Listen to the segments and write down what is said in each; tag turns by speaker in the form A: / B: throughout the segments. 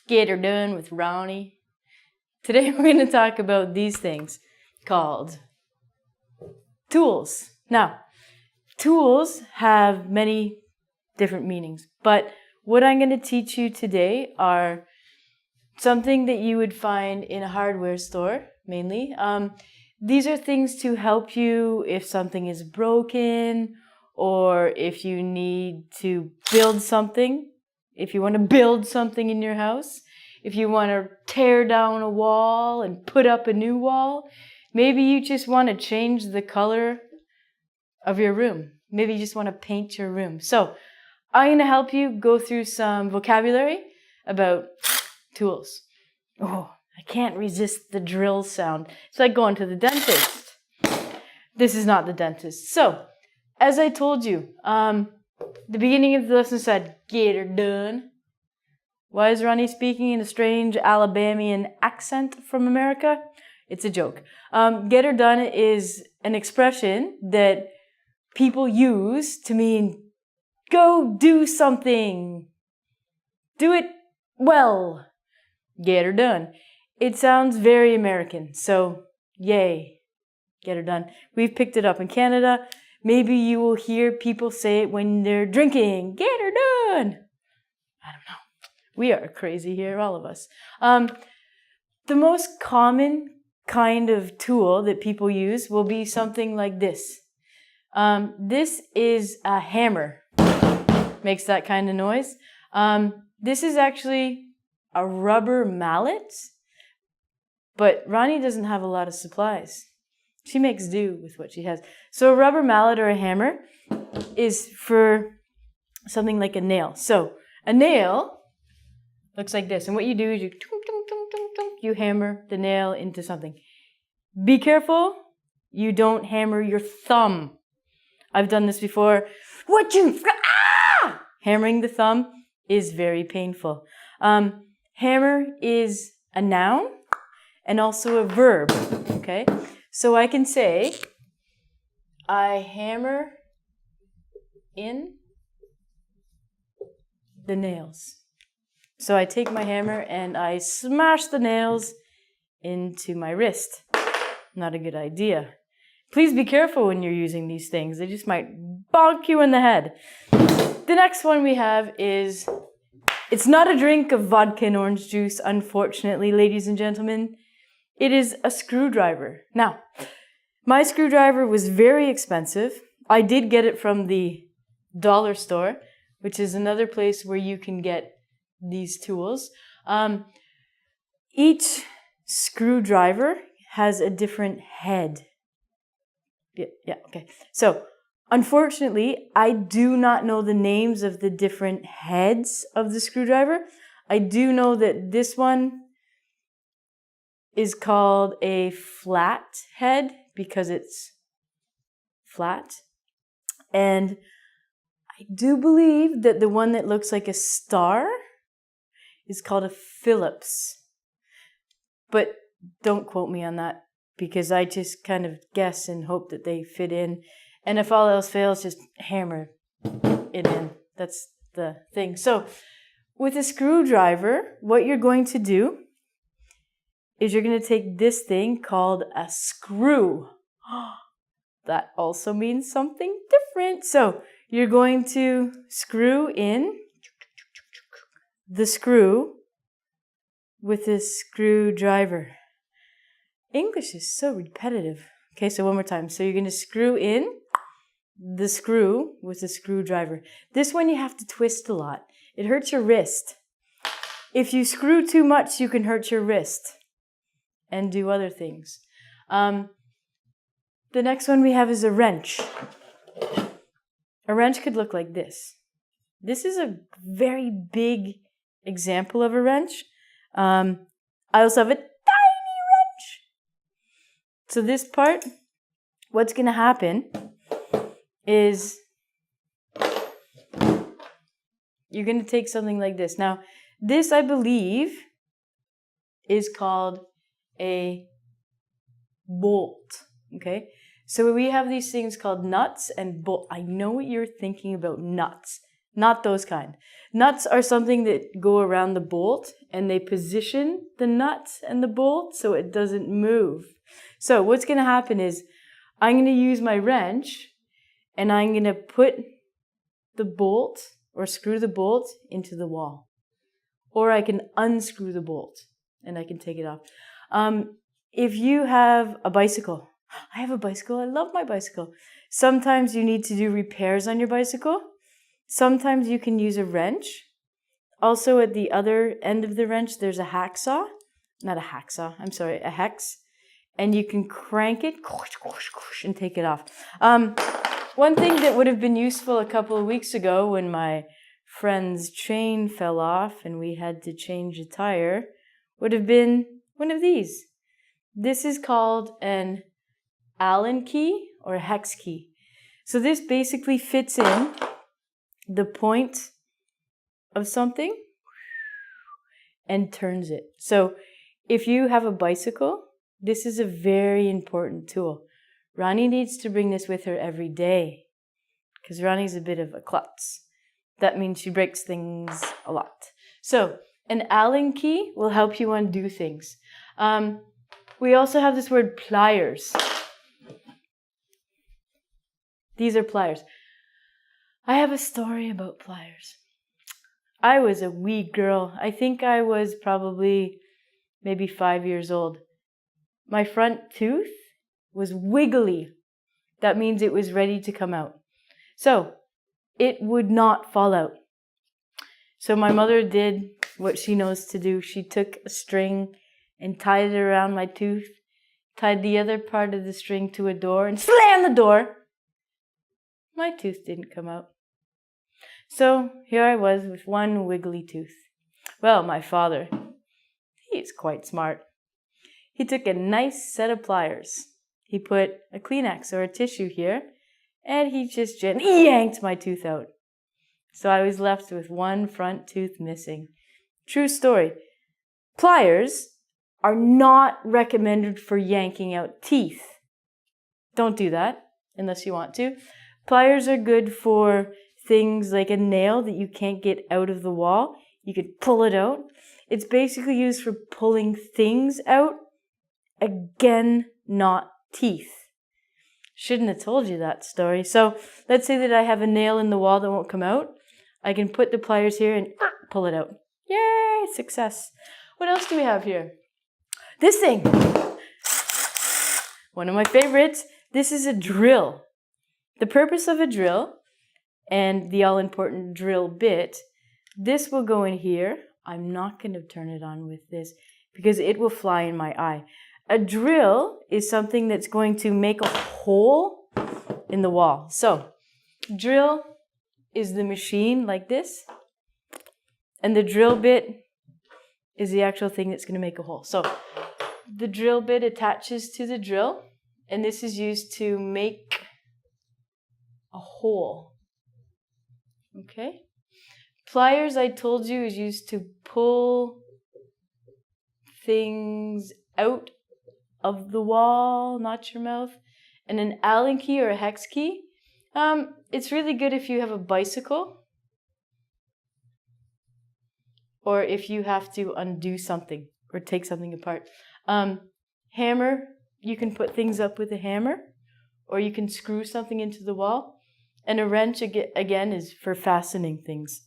A: Get her done with Ronnie. Today we're going to talk about these things called tools. Now, tools have many different meanings, but what I'm going to teach you today are something that you would find in a hardware store, mainly. These are things to help you if something is broken or if you need to build something. If you want to build something in your house, if you want to tear down a wall and put up a new wall, maybe you just want to change the color of your room. Maybe you just want to paint your room. So I'm going to help you go through some vocabulary about tools. Oh, I can't resist the drill sound. It's like going to the dentist. This is not the dentist. So, as I told you, the beginning of the lesson said, get her done. Why is Ronnie speaking in a strange Alabamian accent from America? It's a joke. Get her done is an expression that people use to mean go do something. Do it well. Get her done. It sounds very American, so yay. Get her done. We've picked it up in Canada. Maybe you will hear people say it when they're drinking. Get her done. I don't know. We are crazy here, all of us. The most common kind of tool that people use will be something like this. This is a hammer. Makes that kind of noise. This is actually a rubber mallet, but Ronnie doesn't have a lot of supplies. She makes do with what she has. So a rubber mallet or a hammer is for something like a nail. So a nail looks like this. And what you do is you hammer the nail into something. Be careful you don't hammer your thumb. I've done this before. Hammering the thumb is very painful. Hammer is a noun and also a verb. Okay? So I can say, I hammer in the nails. So I take my hammer and I smash the nails into my wrist. Not a good idea. Please be careful when you're using these things. They just might bonk you in the head. The next one we have is, it's not a drink of vodka and orange juice, unfortunately, ladies and gentlemen. It is a screwdriver. Now, my screwdriver was very expensive. I did get it from the dollar store, which is another place where you can get these tools. Each screwdriver has a different head. Yeah, okay. So, unfortunately, I do not know the names of the different heads of the screwdriver. I do know that this one is called a flat head because it's flat. And I do believe that the one that looks like a star is called a Phillips. But don't quote me on that because I just kind of guess and hope that they fit in. And if all else fails, just hammer it in. That's the thing. So with a screwdriver, what you're going to do is you're going to take this thing called a screw. That also means something different. So you're going to screw in the screw with a screwdriver. English is so repetitive. Okay, so one more time. So you're going to screw in the screw with a screwdriver. This one you have to twist a lot. It hurts your wrist. If you screw too much, you can hurt your wrist and do other things. The next one we have is a wrench. A wrench could look like this. This is a very big example of a wrench. I also have a tiny wrench. So this part, what's going to happen is you're going to take something like this. Now, this, I believe, is called a bolt. Okay? So we have these things called nuts and bolts. I know what you're thinking about nuts. Not those kind. Nuts are something that go around the bolt and they position the nuts and the bolt so it doesn't move. So what's going to happen is I'm going to use my wrench and I'm going to put the bolt or screw the bolt into the wall. Or I can unscrew the bolt and I can take it off. If you have a bicycle, I have a bicycle. I love my bicycle. Sometimes you need to do repairs on your bicycle. Sometimes you can use a wrench. Also at the other end of the wrench, there's a hacksaw. Not a hacksaw, I'm sorry, a hex. And you can crank it and take it off. One thing that would have been useful a couple of weeks ago when my friend's chain fell off and we had to change a tire would have been one of these. This is called an Allen key or a hex key. So this basically fits in the point of something and turns it. So if you have a bicycle, this is a very important tool. Ronnie needs to bring this with her every day because Ronnie's a bit of a klutz. That means she breaks things a lot. So an Allen key will help you undo things. We also have this word pliers. These are pliers. I have a story about pliers. I was a wee girl. I think I was probably maybe 5 years old. My front tooth was wiggly. That means it was ready to come out. So it would not fall out. So my mother did what she knows to do. She took a string and tied it around my tooth, tied the other part of the string to a door and slammed the door. My tooth didn't come out. So here I was with one wiggly tooth. Well, my father, he's quite smart. He took a nice set of pliers. He put a Kleenex or a tissue here, and he just gently yanked my tooth out. So I was left with one front tooth missing. True story. Pliers are not recommended for yanking out teeth. Don't do that unless you want to. Pliers are good for things like a nail that you can't get out of the wall. You could pull it out. It's basically used for pulling things out. Again, not teeth. Shouldn't have told you that story. So let's say that I have a nail in the wall that won't come out. I can put the pliers here and pull it out. Yay, success. What else do we have here? This thing. One of my favorites. This is a drill. The purpose of a drill and the all-important drill bit, this will go in here. I'm not going to turn it on with this because it will fly in my eye. A drill is something that's going to make a hole in the wall. So, drill is the machine like this, and the drill bit is the actual thing that's going to make a hole. So, the drill bit attaches to the drill, and this is used to make a hole. Okay? Pliers, I told you, is used to pull things out of the wall, not your mouth. And an Allen key or a hex key, it's really good if you have a bicycle or if you have to undo something or take something apart. Hammer, you can put things up with a hammer or you can screw something into the wall. And a wrench, again, is for fastening things.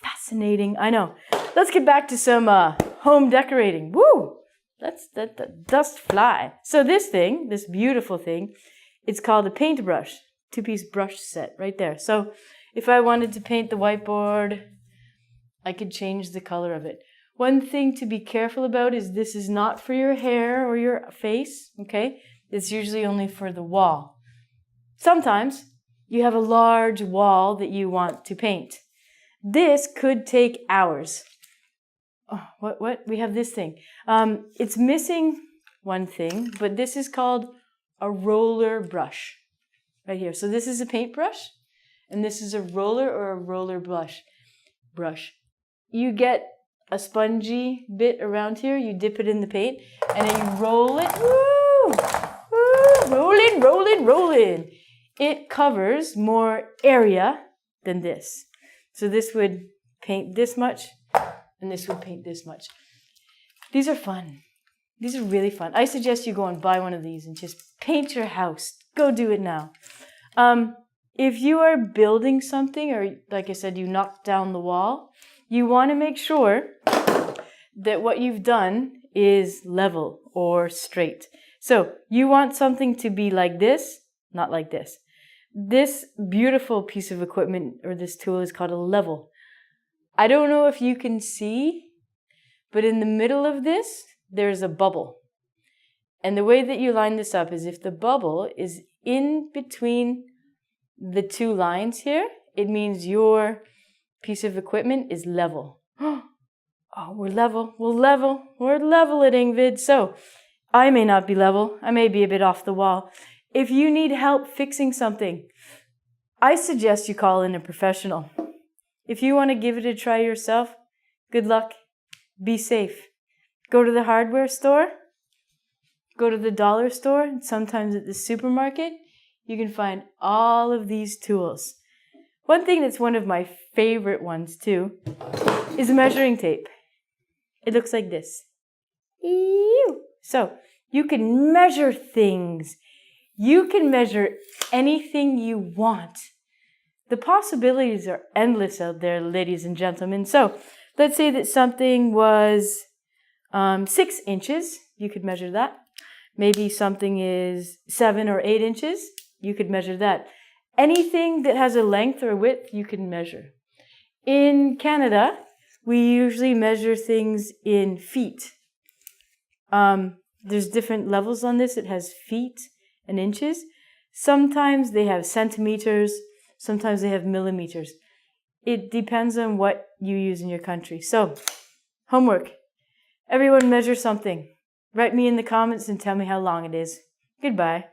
A: Fascinating, I know. Let's get back to some home decorating. Woo! Let's let the dust fly. So this thing, this beautiful thing, it's called a paintbrush. 2-piece brush set right there. So if I wanted to paint the whiteboard, I could change the color of it. One thing to be careful about is this is not for your hair or your face, okay? It's usually only for the wall. Sometimes you have a large wall that you want to paint. This could take hours. Oh, what? We have this thing. It's missing one thing, but this is called a roller brush right here. So this is a paintbrush, and this is a roller or a roller brush. You get a spongy bit around here, you dip it in the paint, and then you roll it. Woo! Woo! Rolling, rolling, rolling. It covers more area than this. So this would paint this much, and this would paint this much. These are fun. These are really fun. I suggest you go and buy one of these and just paint your house. Go do it now. If you are building something, or like I said, you knocked down the wall, you want to make sure that what you've done is level or straight. So you want something to be like this, not like this. This beautiful piece of equipment or this tool is called a level. I don't know if you can see, but in the middle of this, there's a bubble. And the way that you line this up is if the bubble is in between the two lines here, it means your piece of equipment is level. Oh, we're level. We're leveling, Vid. So I may not be level. I may be a bit off the wall. If you need help fixing something, I suggest you call in a professional. If you want to give it a try yourself, good luck. Be safe. Go to the hardware store. Go to the dollar store. Sometimes at the supermarket, you can find all of these tools. One thing that's one of my favorite ones too is measuring tape. It looks like this. So you can measure things. You can measure anything you want. The possibilities are endless out there, ladies and gentlemen. So let's say that something was 6 inches. You could measure that. Maybe something is 7 or 8 inches. You could measure that. Anything that has a length or width, you can measure. In Canada, we usually measure things in feet. There's different levels on this. It has feet and inches. Sometimes they have centimeters. Sometimes they have millimeters. It depends on what you use in your country. So, homework. Everyone measure something. Write me in the comments and tell me how long it is. Goodbye.